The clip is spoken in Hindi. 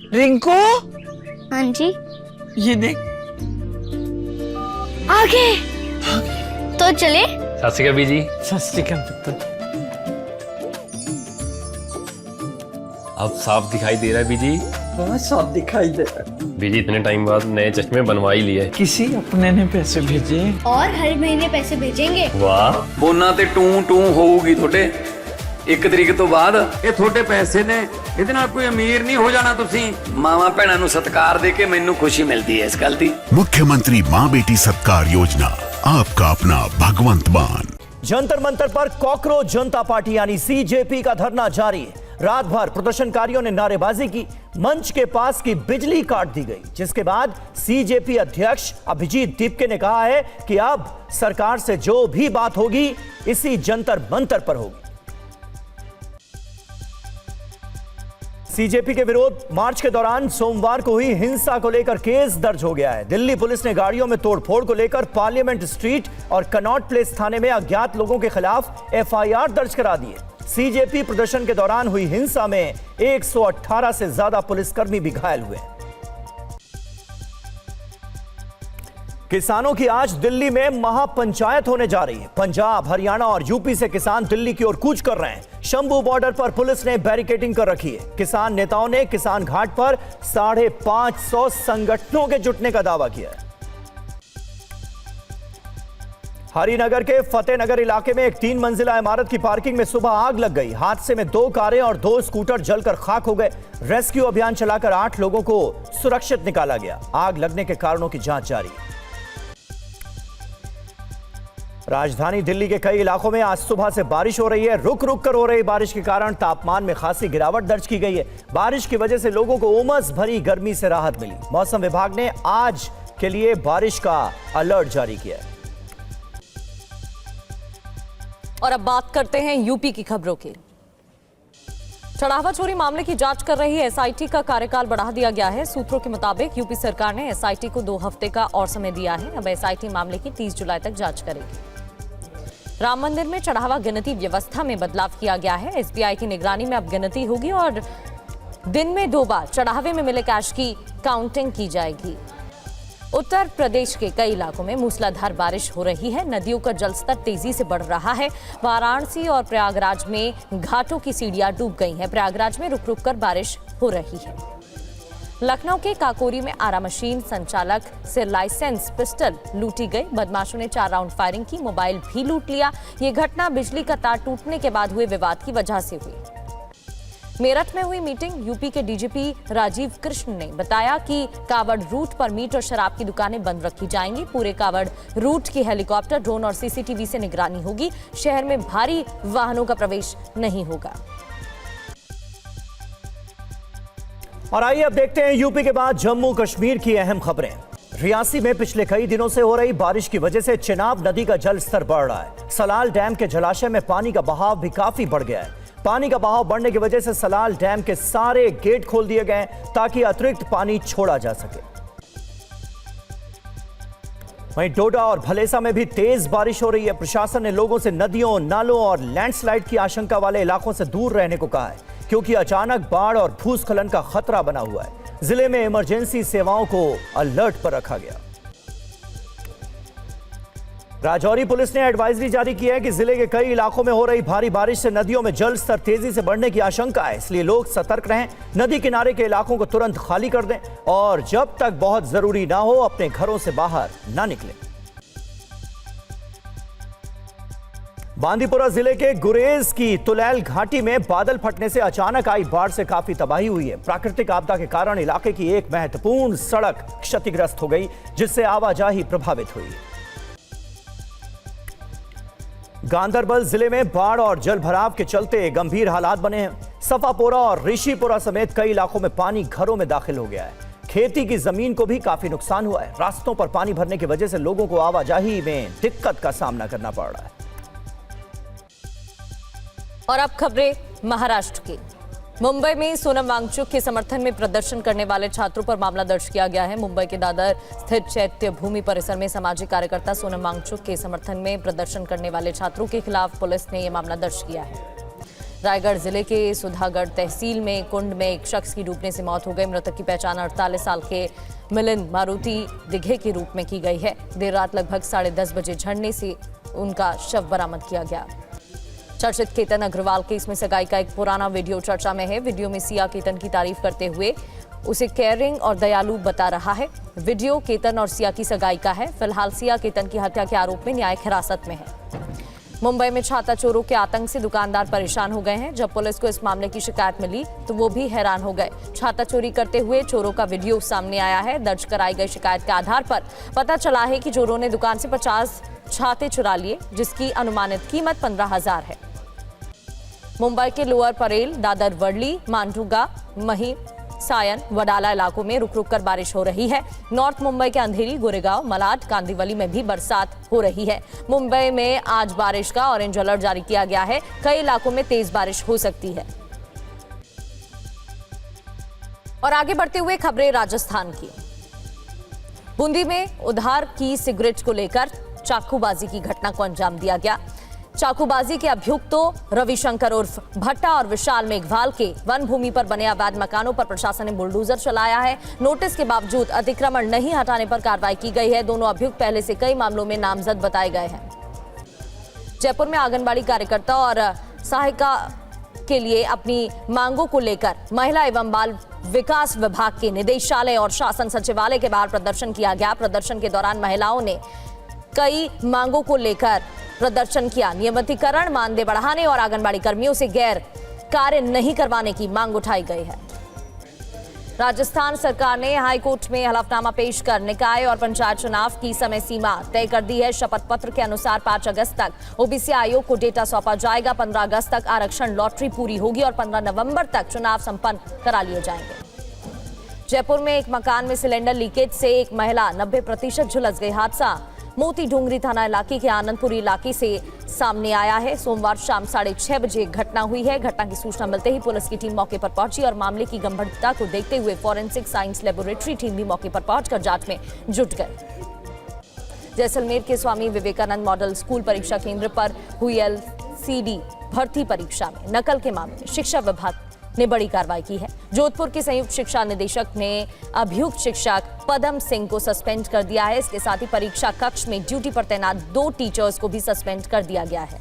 रिंकू, हाँ जी। ये देख। आगे तो चले। सत श्री अकाल बीजी। सत श्री अकाल पुत्र। अब साफ दिखाई दे रहा है बीजी। बहुत साफ दिखाई दे रहा है। बीजी इतने टाइम बाद नए चश्मे बनवा ही लिए। किसी अपने ने पैसे भेजे और हर महीने पैसे भेजेंगे। वाह। बोना ते टू टू होगी थोड़े 1 तरीक तो बाद ये थोड़े पैसे ने ਇਹਦੇ ਨਾਲ कोई अमीर नहीं हो जाना तुसी मावा भैणा ਨੂੰ सत्कार दे के मैनू खुशी मिलती है इस गल दी। मुख्यमंत्री माँ बेटी सत्कार योजना, आपका अपना भगवंत मान। जंतर मंतर पर कॉकरोच जनता पार्टी यानी सीजेपी का धरना जारी है। रात भर प्रदर्शनकारियों ने नारेबाजी की, मंच के पास की बिजली काट दी गई, जिसके बाद सीजेपी अध्यक्ष अभिजीत दीपके ने कहा है कि अब सरकार से जो भी बात होगी इसी जंतर मंतर पर होगी। सीजेपी के विरोध मार्च के दौरान सोमवार को हुई हिंसा को लेकर केस दर्ज हो गया है। दिल्ली पुलिस ने गाड़ियों में तोड़फोड़ को लेकर पार्लियामेंट स्ट्रीट और कनॉट प्लेस थाने में अज्ञात लोगों के खिलाफ एफआईआर दर्ज करा दी है। सीजेपी प्रदर्शन के दौरान हुई हिंसा में 118 से ज्यादा पुलिसकर्मी भी घायल हुए। किसानों की आज दिल्ली में महापंचायत होने जा रही है। पंजाब, हरियाणा और यूपी से किसान दिल्ली की ओर कूच कर रहे हैं। शंभू बॉर्डर पर पुलिस ने बैरिकेडिंग कर रखी है। किसान नेताओं ने किसान घाट पर 550 संगठनों के जुटने का दावा किया है। हरिनगर के फतेहनगर इलाके में एक 3 मंजिला इमारत की पार्किंग में सुबह आग लग गई। हादसे में 2 कारें और 2 स्कूटर जलकर खाक हो गए। रेस्क्यू अभियान चलाकर 8 लोगों को सुरक्षित निकाला गया। आग लगने के कारणों की जांच जारी है। राजधानी दिल्ली के कई इलाकों में आज सुबह से बारिश हो रही है। रुक रुक कर हो रही बारिश के कारण तापमान में खासी गिरावट दर्ज की गई है। बारिश की वजह से लोगों को उमस भरी गर्मी से राहत मिली। मौसम विभाग ने आज के लिए बारिश का अलर्ट जारी किया है। और अब बात करते हैं यूपी की खबरों की। चढ़ावा चोरी मामले की जांच कर रही एसआईटी का कार्यकाल बढ़ा दिया गया है। सूत्रों के मुताबिक यूपी सरकार ने एसआईटी को 2 हफ्ते का और समय दिया है। अब एसआईटी मामले की 30 जुलाई तक जांच करेगी। राम मंदिर में चढ़ावा गिनती व्यवस्था में बदलाव किया गया है। एसबीआई की निगरानी में अब गिनती होगी और दिन में 2 बार चढ़ावे में मिले कैश की काउंटिंग की जाएगी। उत्तर प्रदेश के कई इलाकों में मूसलाधार बारिश हो रही है। नदियों का जलस्तर तेजी से बढ़ रहा है। वाराणसी और प्रयागराज में घाटों की सीढ़ियां डूब गई हैं। प्रयागराज में रुक रुक कर बारिश हो रही है। लखनऊ के काकोरी में आरा मशीन संचालक से लाइसेंस पिस्टल लूटी गई। बदमाशों ने 4 राउंड फायरिंग की, मोबाइल भी लूट लिया। ये घटना बिजली का तार टूटने के बाद हुए विवाद की वजह से हुई। मेरठ में हुई मीटिंग। यूपी के डीजीपी राजीव कृष्ण ने बताया कि कावड़ रूट पर मीट और शराब की दुकानें बंद रखी जाएंगी। पूरे कावड़ रूट की हेलीकॉप्टर, ड्रोन और सीसीटीवी से निगरानी होगी। शहर में भारी वाहनों का प्रवेश नहीं होगा। और आइए अब देखते हैं यूपी के बाद जम्मू कश्मीर की अहम खबरें। रियासी में पिछले कई दिनों से हो रही बारिश की वजह से चिनाब नदी का जल स्तर बढ़ रहा है। सलाल डैम के जलाशय में पानी का बहाव भी काफी बढ़ गया है। पानी का बहाव बढ़ने की वजह से सलाल डैम के सारे गेट खोल दिए गए ताकि अतिरिक्त पानी छोड़ा जा सके। वहीं डोडा और भलेसा में भी तेज बारिश हो रही है। प्रशासन ने लोगों से नदियों, नालों और लैंडस्लाइड की आशंका वाले इलाकों से दूर रहने को कहा है, क्योंकि अचानक बाढ़ और भूस्खलन का खतरा बना हुआ है। जिले में इमरजेंसी सेवाओं को अलर्ट पर रखा गया। राजौरी पुलिस ने एडवाइजरी जारी की है कि जिले के कई इलाकों में हो रही भारी बारिश से नदियों में जल स्तर तेजी से बढ़ने की आशंका है, इसलिए लोग सतर्क रहें। नदी किनारे के इलाकों को तुरंत खाली कर दें और जब तक बहुत जरूरी ना हो अपने घरों से बाहर ना निकलें। बांदीपुरा जिले के गुरेज की तुलैल घाटी में बादल फटने से अचानक आई बाढ़ से काफी तबाही हुई है। प्राकृतिक आपदा के कारण इलाके की एक महत्वपूर्ण सड़क क्षतिग्रस्त हो गई, जिससे आवाजाही प्रभावित हुई। गांदरबल जिले में बाढ़ और जल भराव के चलते गंभीर हालात बने हैं। सफापोरा और ऋषिपुरा समेत कई इलाकों में पानी घरों में दाखिल हो गया है। खेती की जमीन को भी काफी नुकसान हुआ है। रास्तों पर पानी भरने की वजह से लोगों को आवाजाही में दिक्कत का सामना करना पड़ रहा है। और अब खबरें महाराष्ट्र की। मुंबई में सोनम वांगचुक के समर्थन में प्रदर्शन करने वाले छात्रों पर मामला दर्ज किया गया है। मुंबई के दादर स्थित चैत्य भूमि परिसर में सामाजिक कार्यकर्ता सोनम वांगचुक के समर्थन में प्रदर्शन करने वाले छात्रों के खिलाफ पुलिस ने यह मामला दर्ज किया है। रायगढ़ जिले के सुधागढ़ तहसील में कुंड में एक शख्स की डूबने से मौत हो गई। मृतक की पहचान 48 साल के मिलिंद मारुति दिघे के रूप में की गई है। देर रात लगभग 10:30 बजे झरने से उनका शव बरामद किया गया। चर्चित केतन अग्रवाल केस में सगाई का एक पुराना वीडियो चर्चा में है। वीडियो में सिया केतन की तारीफ करते हुए उसे केयरिंग और दयालु बता रहा है। वीडियो केतन और सिया की सगाई का है। फिलहाल सिया केतन की हत्या के आरोप में न्यायिक हिरासत में है। मुंबई में छाता चोरों के आतंक से दुकानदार परेशान हो गए हैं। जब पुलिस को इस मामले की शिकायत मिली तो वो भी हैरान हो गए। छाता चोरी करते हुए चोरों का वीडियो सामने आया है। दर्ज कराई गई शिकायत के आधार पर पता चला है कि चोरों ने दुकान से 50 छाते चुरा लिए, जिसकी अनुमानित कीमत 15,000 है। मुंबई के लोअर परेल, दादर वर्ली, मांडुगा, मही, सायन, वडाला इलाकों में रुक रुक कर बारिश हो रही है। नॉर्थ मुंबई के अंधेरी, गोरेगांव, मलाड, कांदिवली में भी बरसात हो रही है। मुंबई में आज बारिश का ऑरेंज अलर्ट जारी किया गया है। कई इलाकों में तेज बारिश हो सकती है। और आगे बढ़ते हुए खबरें राजस्थान की। बूंदी में उधार की सिगरेट को लेकर चाकूबाजी की घटना को अंजाम दिया गया। चाकूबाजी के अभियुक्तों रविशंकर उर्फ भट्टा और विशाल मेघवाल के वन भूमि पर बने अवैध मकानों पर प्रशासन ने बुलडोजर चलाया है। नोटिस के बावजूद अतिक्रमण नहीं हटाने पर कार्रवाई की गई है। दोनों अभियुक्त पहले से कई मामलों में नामजद बताए गए हैं। जयपुर में आंगनबाड़ी कार्यकर्ता और सहायिका के लिए अपनी मांगों को लेकर महिला एवं बाल विकास विभाग के निदेशालय और शासन सचिवालय के बाहर प्रदर्शन किया गया। प्रदर्शन के दौरान महिलाओं ने कई मांगों को लेकर प्रदर्शन किया। नियमितीकरण, मानदेय बढ़ाने और आंगनबाड़ी कर्मियों से गैर कार्य नहीं करवाने की मांग उठाई गई है। राजस्थान सरकार ने हाईकोर्ट में हलफनामा पेश कर निकाय और पंचायत चुनाव की समय सीमा तय कर दी है। शपथ पत्र के अनुसार 5 अगस्त तक ओबीसी आयोग को डेटा सौंपा जाएगा। 15 अगस्त तक आरक्षण लॉटरी पूरी होगी और 15 नवंबर तक चुनाव संपन्न करा लिए जाएंगे। जयपुर में एक मकान में सिलेंडर लीकेज से एक महिला 90% झुलस गई। हादसा मोती डूंगरी थाना इलाके के आनंदपुरी इलाके से सामने आया है। सोमवार शाम 6:30 बजे घटना हुई है। घटना की सूचना मिलते ही पुलिस की टीम मौके पर पहुंची और मामले की गंभीरता को देखते हुए फॉरेंसिक साइंस लेबोरेटरी टीम भी मौके पर पहुंचकर जांच में जुट गई। जैसलमेर के स्वामी विवेकानंद मॉडल स्कूल परीक्षा केंद्र पर हुई LCD भर्ती परीक्षा में नकल के मामले में शिक्षा विभाग ने बड़ी कार्रवाई की है। जोधपुर के संयुक्त शिक्षा निदेशक ने अभियुक्त शिक्षक पदम सिंह को सस्पेंड कर दिया है। इसके साथ ही परीक्षा कक्ष में ड्यूटी पर तैनात 2 टीचर्स को भी सस्पेंड कर दिया गया है।